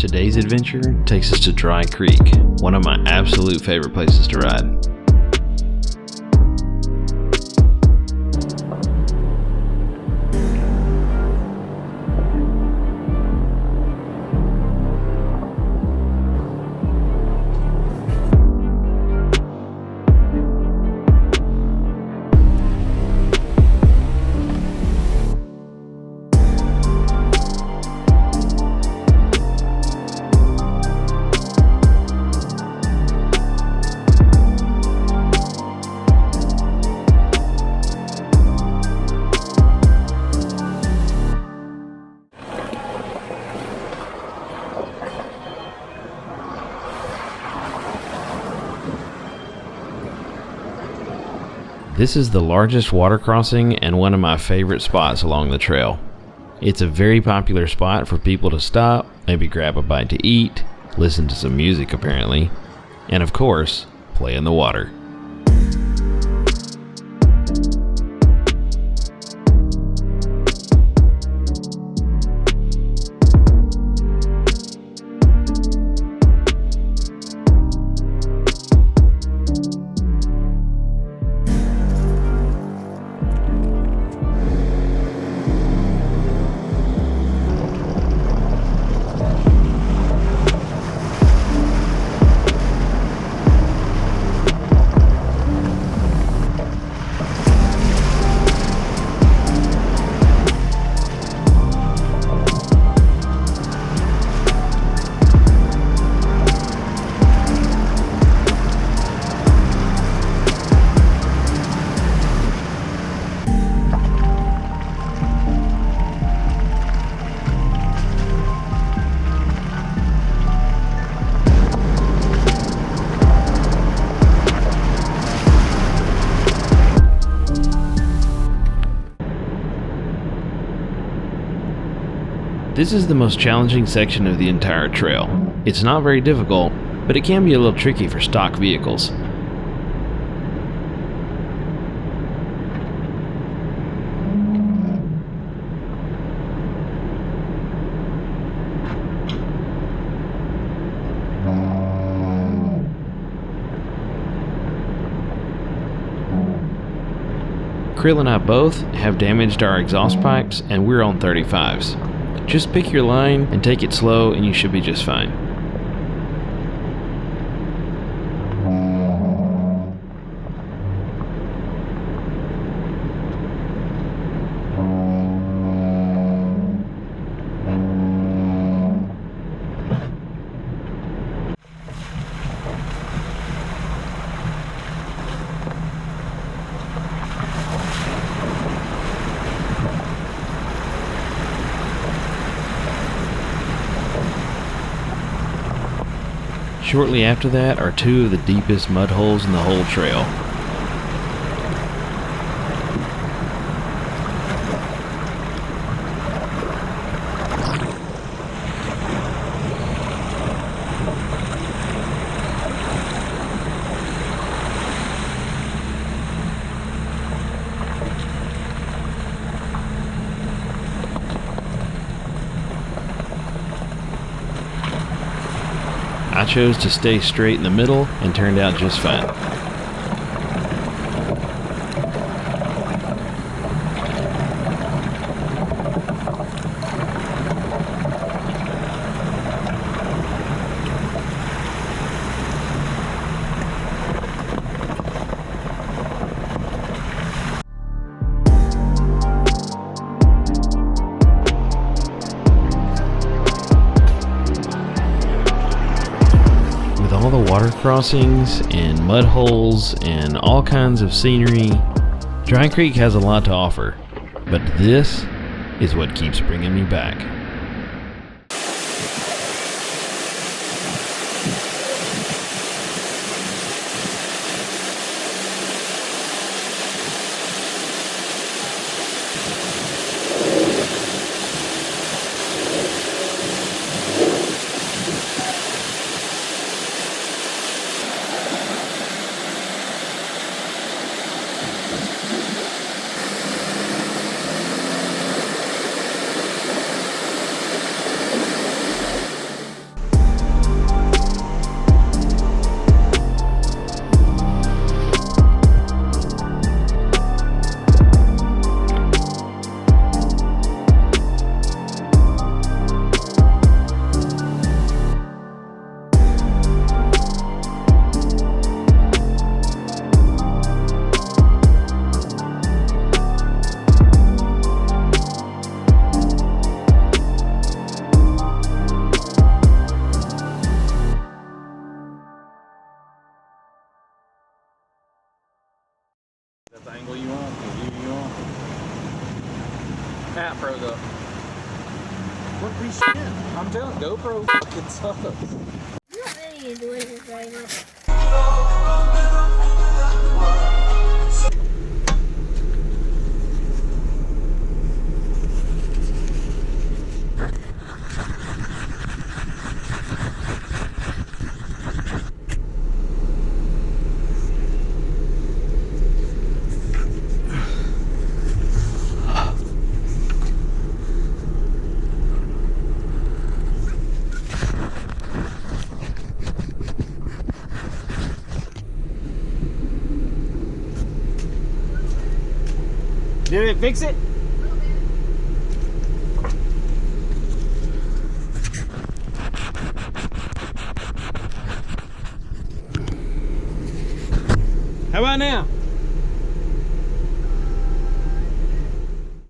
Today's adventure takes us to Dry Creek, one of my absolute favorite places to ride. This is the largest water crossing and one of my favorite spots along the trail. It's a very popular spot for people to stop, maybe grab a bite to eat, listen to some music apparently, and of course, play in the water. This is the most challenging section of the entire trail. It's not very difficult, but it can be a little tricky for stock vehicles. Krill and I both have damaged our exhaust pipes, and we're on 35s. Just pick your line and take it slow and you should be just fine. Shortly after that are two of the deepest mud holes in the whole trail. I chose to stay straight in the middle and turned out just fine. All the water crossings and mud holes and all kinds of scenery, Dry Creek has a lot to offer, but this is what keeps bringing me back. Cat Pro though. What piece of shit? I'm telling you, GoPro fucking sucks. I'm not really enjoying this very much. Did it fix it? How about now?